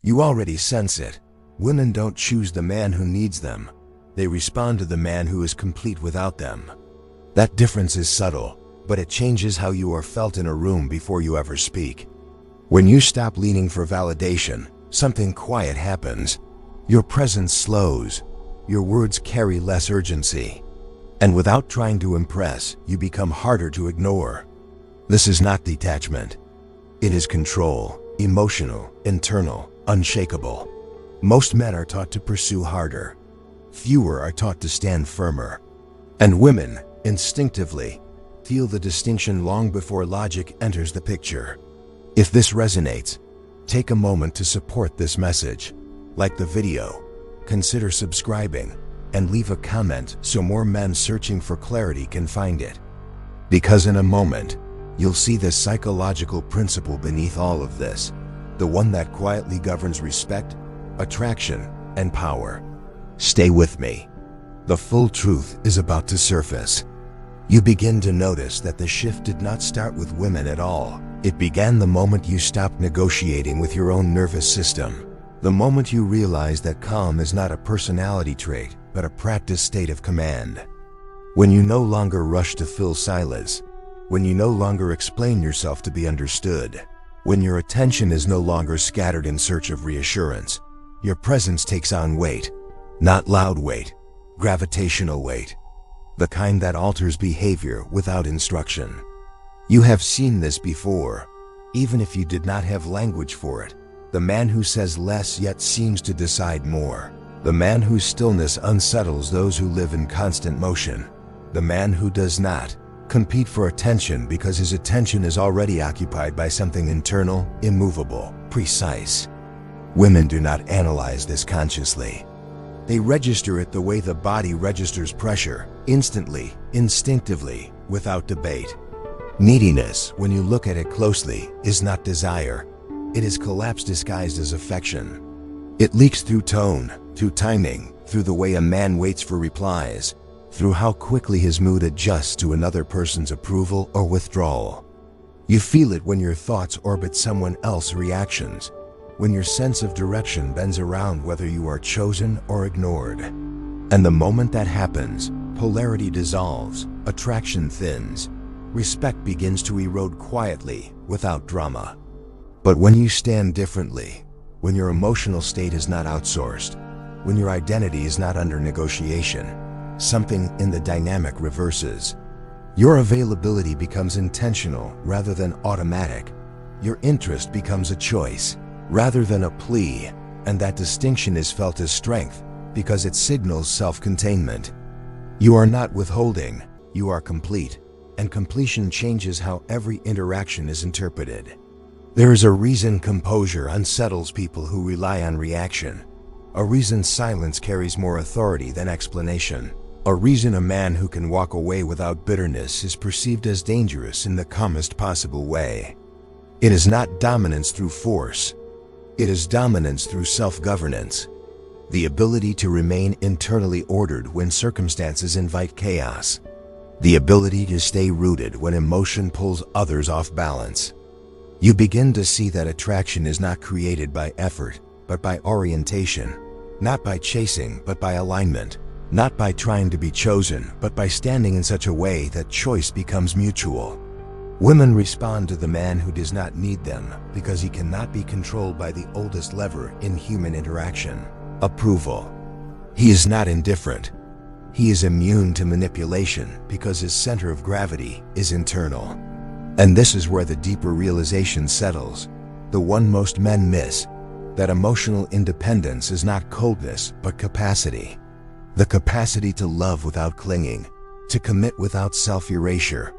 You already sense it. Women don't choose the man who needs them. They respond to the man who is complete without them. That difference is subtle, but it changes how you are felt in a room before you ever speak. When you stop leaning for validation, something quiet happens. Your presence slows. Your words carry less urgency. And without trying to impress, you become harder to ignore. This is not detachment. It is control, emotional, internal, unshakable. Most men are taught to pursue harder. Fewer are taught to stand firmer. And women, instinctively, feel the distinction long before logic enters the picture. If this resonates, take a moment to support this message. Like the video, consider subscribing, and leave a comment so more men searching for clarity can find it. Because in a moment, you'll see the psychological principle beneath all of this, the one that quietly governs respect, attraction, and power. Stay with me. The full truth is about to surface. You begin to notice that the shift did not start with women at all. It began the moment you stopped negotiating with your own nervous system. The moment you realize that calm is not a personality trait, but a practiced state of command. When you no longer rush to fill silence. When you no longer explain yourself to be understood. When your attention is no longer scattered in search of reassurance. Your presence takes on weight. Not loud weight, gravitational weight. The kind that alters behavior without instruction. You have seen this before, even if you did not have language for it. The man who says less yet seems to decide more. The man whose stillness unsettles those who live in constant motion. The man who does not compete for attention because his attention is already occupied by something internal, immovable, precise. Women do not analyze this consciously. They register it the way the body registers pressure, instantly, instinctively, without debate. Neediness, when you look at it closely, is not desire. It is collapse disguised as affection. It leaks through tone, through timing, through the way a man waits for replies, through how quickly his mood adjusts to another person's approval or withdrawal. You feel it when your thoughts orbit someone else's reactions, when your sense of direction bends around whether you are chosen or ignored. And the moment that happens, polarity dissolves, attraction thins, respect begins to erode quietly, without drama. But when you stand differently, when your emotional state is not outsourced, when your identity is not under negotiation, something in the dynamic reverses. Your availability becomes intentional rather than automatic. Your interest becomes a choice rather than a plea, and that distinction is felt as strength because it signals self-containment. You are not withholding, you are complete, and completion changes how every interaction is interpreted. There is a reason composure unsettles people who rely on reaction, a reason silence carries more authority than explanation, a reason a man who can walk away without bitterness is perceived as dangerous in the calmest possible way. It is not dominance through force. It is dominance through self-governance, the ability to remain internally ordered when circumstances invite chaos, the ability to stay rooted when emotion pulls others off balance. You begin to see that attraction is not created by effort, but by orientation, not by chasing, but by alignment, not by trying to be chosen, but by standing in such a way that choice becomes mutual. Women respond to the man who does not need them because he cannot be controlled by the oldest lever in human interaction: approval. He is not indifferent. He is immune to manipulation because his center of gravity is internal. And this is where the deeper realization settles, the one most men miss, that emotional independence is not coldness but capacity. The capacity to love without clinging, to commit without self-erasure,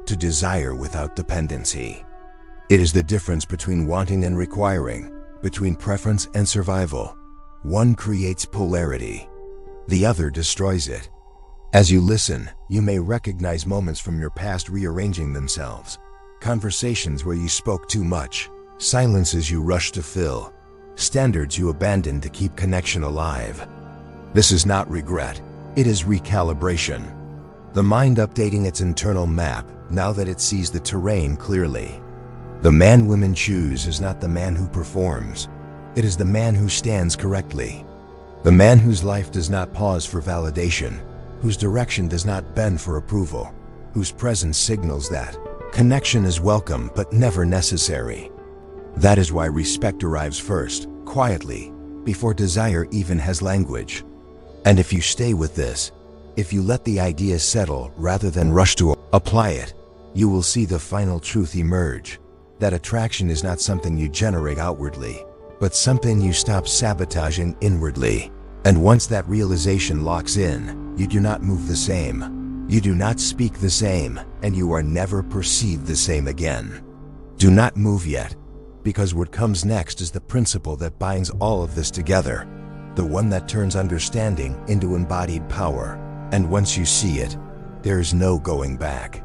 to desire without dependency. It is the difference between wanting and requiring, between preference and survival. One creates polarity, the other destroys it. As you listen, you may recognize moments from your past rearranging themselves. Conversations where you spoke too much, silences you rushed to fill, standards you abandoned to keep connection alive. This is not regret, it is recalibration. The mind updating its internal map now that it sees the terrain clearly. The man women choose is not the man who performs. It is the man who stands correctly. The man whose life does not pause for validation, whose direction does not bend for approval, whose presence signals that connection is welcome but never necessary. That is why respect arrives first, quietly, before desire even has language. And if you stay with this, if you let the idea settle rather than rush to apply it, you will see the final truth emerge. That attraction is not something you generate outwardly, but something you stop sabotaging inwardly. And once that realization locks in, you do not move the same. You do not speak the same, and you are never perceived the same again. Do not move yet, because what comes next is the principle that binds all of this together, the one that turns understanding into embodied power. And once you see it, there is no going back.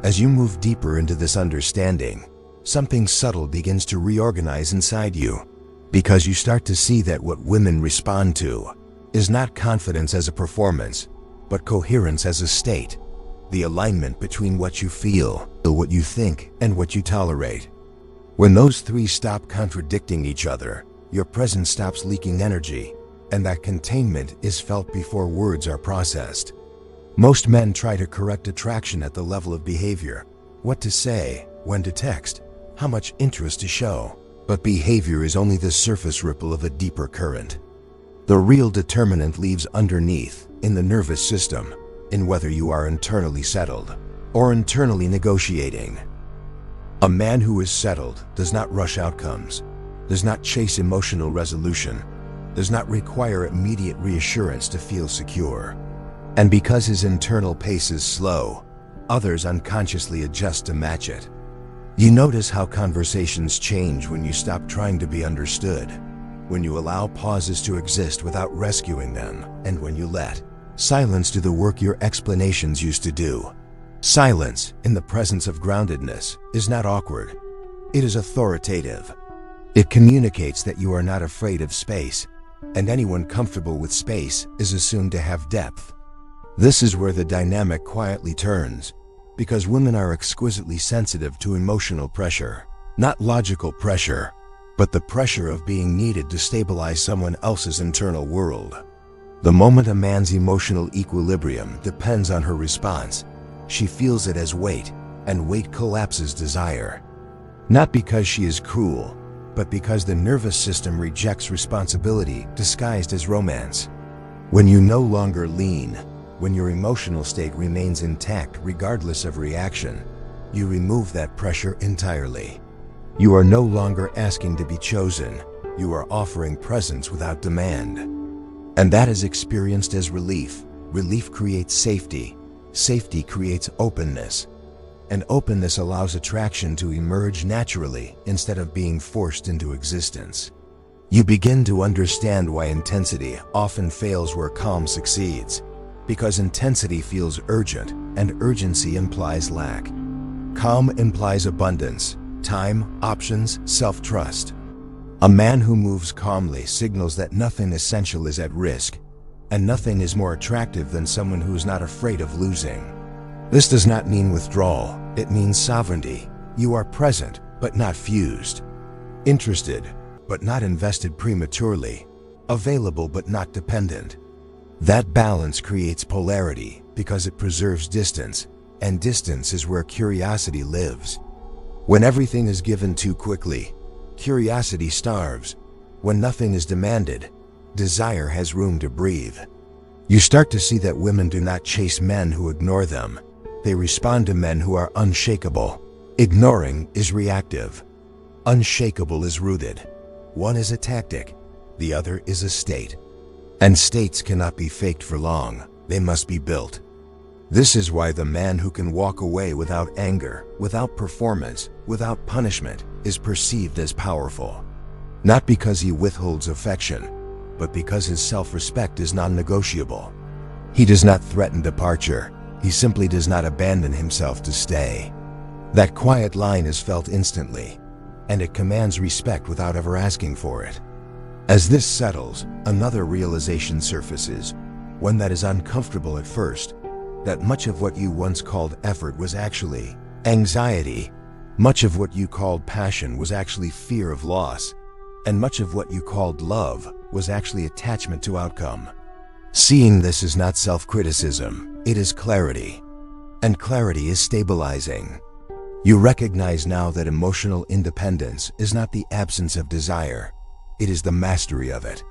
As you move deeper into this understanding, something subtle begins to reorganize inside you, because you start to see that what women respond to is not confidence as a performance, but coherence as a state, the alignment between what you feel, what you think, and what you tolerate. When those three stop contradicting each other, your presence stops leaking energy, and that containment is felt before words are processed. Most men try to correct attraction at the level of behavior, what to say, when to text, how much interest to show. But behavior is only the surface ripple of a deeper current. The real determinant lives underneath, in the nervous system, in whether you are internally settled or internally negotiating. A man who is settled does not rush outcomes, does not chase emotional resolution, does not require immediate reassurance to feel secure. And because his internal pace is slow, others unconsciously adjust to match it. You notice how conversations change when you stop trying to be understood, when you allow pauses to exist without rescuing them, and when you let silence do the work your explanations used to do. Silence, in the presence of groundedness, is not awkward. It is authoritative. It communicates that you are not afraid of space, and anyone comfortable with space is assumed to have depth. This is where the dynamic quietly turns, because women are exquisitely sensitive to emotional pressure, not logical pressure, but the pressure of being needed to stabilize someone else's internal world. The moment a man's emotional equilibrium depends on her response, she feels it as weight, and weight collapses desire. Not because she is cruel, but because the nervous system rejects responsibility disguised as romance. When you no longer lean, when your emotional state remains intact regardless of reaction, you remove that pressure entirely. You are no longer asking to be chosen, you are offering presence without demand. And that is experienced as relief. Relief creates safety. Safety creates openness. And openness allows attraction to emerge naturally instead of being forced into existence. You begin to understand why intensity often fails where calm succeeds. Because intensity feels urgent, and urgency implies lack. Calm implies abundance, time, options, self-trust. A man who moves calmly signals that nothing essential is at risk, and nothing is more attractive than someone who is not afraid of losing. This does not mean withdrawal, it means sovereignty. You are present, but not fused. Interested, but not invested prematurely. Available, but not dependent. That balance creates polarity because it preserves distance, and distance is where curiosity lives. When everything is given too quickly, curiosity starves. When nothing is demanded, desire has room to breathe. You start to see that women do not chase men who ignore them. They respond to men who are unshakable. Ignoring is reactive. Unshakable is rooted. One is a tactic, the other is a state. And states cannot be faked for long, they must be built. This is why the man who can walk away without anger, without performance, without punishment, is perceived as powerful. Not because he withholds affection, but because his self-respect is non-negotiable. He does not threaten departure, he simply does not abandon himself to stay. That quiet line is felt instantly, and it commands respect without ever asking for it. As this settles, another realization surfaces, one that is uncomfortable at first, that much of what you once called effort was actually anxiety. Much of what you called passion was actually fear of loss. And much of what you called love was actually attachment to outcome. Seeing this is not self-criticism, it is clarity. And clarity is stabilizing. You recognize now that emotional independence is not the absence of desire, it is the mastery of it.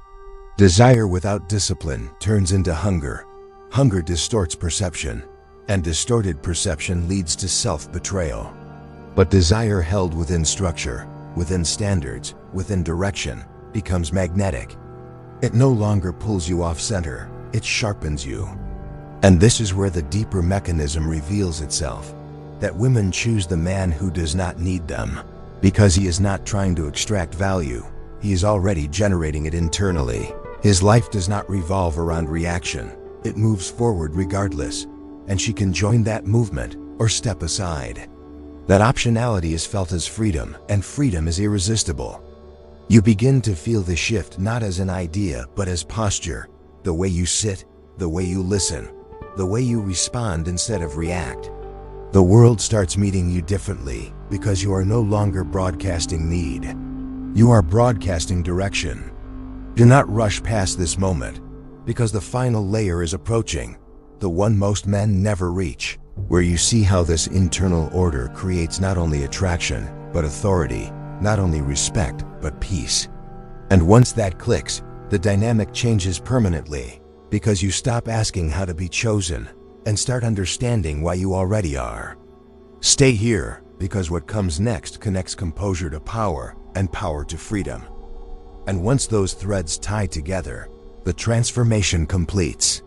Desire without discipline turns into hunger. Hunger distorts perception, and distorted perception leads to self-betrayal. But desire held within structure, within standards, within direction, becomes magnetic. It no longer pulls you off center, it sharpens you. And this is where the deeper mechanism reveals itself, that women choose the man who does not need them, because he is not trying to extract value, he is already generating it internally. His life does not revolve around reaction, it moves forward regardless, and she can join that movement or step aside. That optionality is felt as freedom, and freedom is irresistible. You begin to feel the shift not as an idea but as posture, the way you sit, the way you listen, the way you respond instead of react. The world starts meeting you differently because you are no longer broadcasting need. You are broadcasting direction. Do not rush past this moment, because the final layer is approaching, the one most men never reach, where you see how this internal order creates not only attraction, but authority, not only respect, but peace. And once that clicks, the dynamic changes permanently, because you stop asking how to be chosen and start understanding why you already are. Stay here, because what comes next connects composure to power and power to freedom. And once those threads tie together, the transformation completes.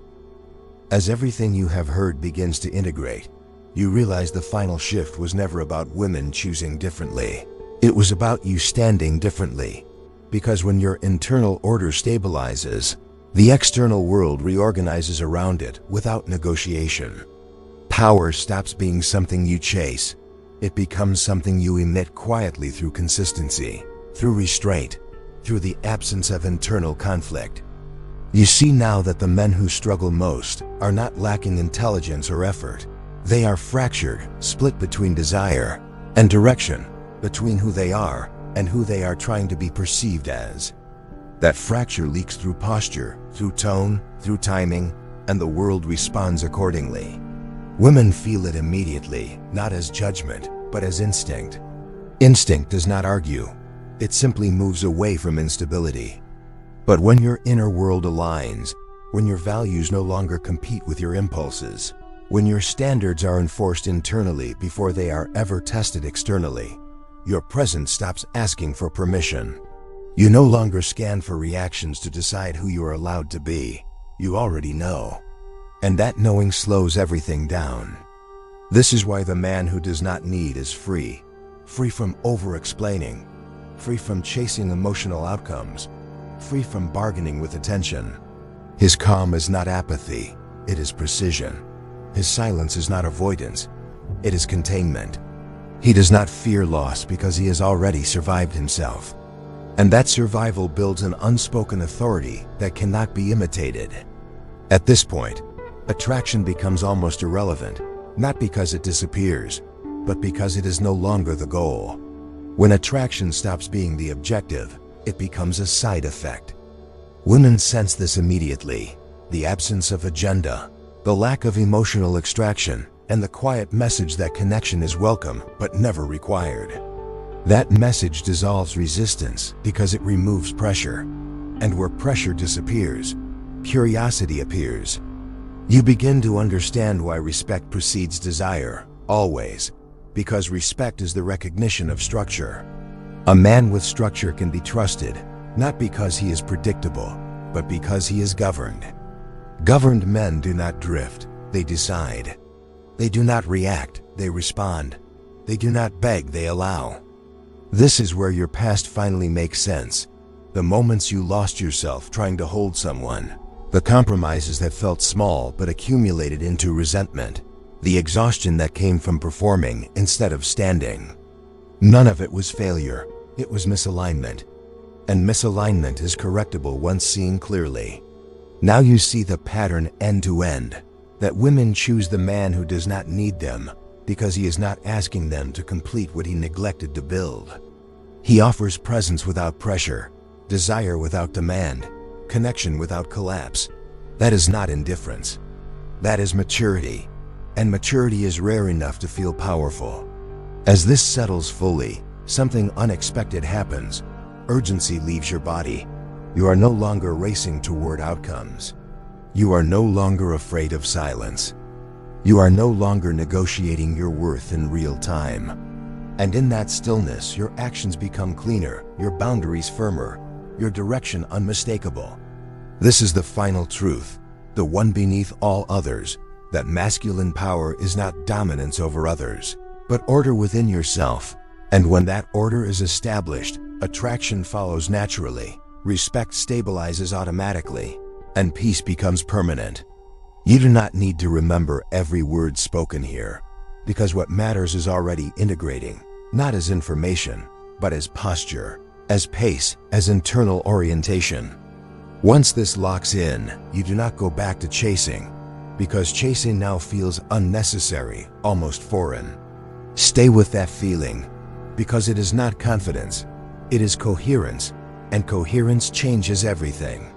As everything you have heard begins to integrate, you realize the final shift was never about women choosing differently. It was about you standing differently. Because when your internal order stabilizes, the external world reorganizes around it without negotiation. Power stops being something you chase. It becomes something you emit quietly through consistency, through restraint, through the absence of internal conflict. You see now that the men who struggle most are not lacking intelligence or effort. They are fractured, split between desire and direction, between who they are and who they are trying to be perceived as. That fracture leaks through posture, through tone, through timing, and the world responds accordingly. Women feel it immediately, not as judgment, but as instinct. Instinct does not argue. It simply moves away from instability. But when your inner world aligns, when your values no longer compete with your impulses, when your standards are enforced internally before they are ever tested externally, your presence stops asking for permission. You no longer scan for reactions to decide who you are allowed to be. You already know. And that knowing slows everything down. This is why the man who does not need is free. Free from over-explaining. Free from chasing emotional outcomes. Free from bargaining with attention. His calm is not apathy, it is precision. His silence is not avoidance, it is containment. He does not fear loss because he has already survived himself. And that survival builds an unspoken authority that cannot be imitated. At this point, attraction becomes almost irrelevant, not because it disappears, but because it is no longer the goal. When attraction stops being the objective, it becomes a side effect. Women sense this immediately, the absence of agenda, the lack of emotional extraction, and the quiet message that connection is welcome but never required. That message dissolves resistance because it removes pressure. And where pressure disappears, curiosity appears. You begin to understand why respect precedes desire, always, because respect is the recognition of structure. A man with structure can be trusted, not because he is predictable, but because he is governed. Governed men do not drift, they decide. They do not react, they respond. They do not beg, they allow. This is where your past finally makes sense. The moments you lost yourself trying to hold someone. The compromises that felt small but accumulated into resentment. The exhaustion that came from performing instead of standing. None of it was failure, it was misalignment. And misalignment is correctable once seen clearly. Now you see the pattern end to end. That women choose the man who does not need them because he is not asking them to complete what he neglected to build. He offers presence without pressure, desire without demand, connection without collapse. That is not indifference. That is maturity. And maturity is rare enough to feel powerful. As this settles fully, something unexpected happens. Urgency leaves your body. You are no longer racing toward outcomes. You are no longer afraid of silence. You are no longer negotiating your worth in real time. And in that stillness, your actions become cleaner, your boundaries firmer, your direction unmistakable. This is the final truth, the one beneath all others, that masculine power is not dominance over others, but order within yourself. And when that order is established, attraction follows naturally, respect stabilizes automatically, and peace becomes permanent. You do not need to remember every word spoken here, because what matters is already integrating, not as information, but as posture, as pace, as internal orientation. Once this locks in, you do not go back to chasing, because chasing now feels unnecessary, almost foreign. Stay with that feeling, because it is not confidence, it is coherence, and coherence changes everything.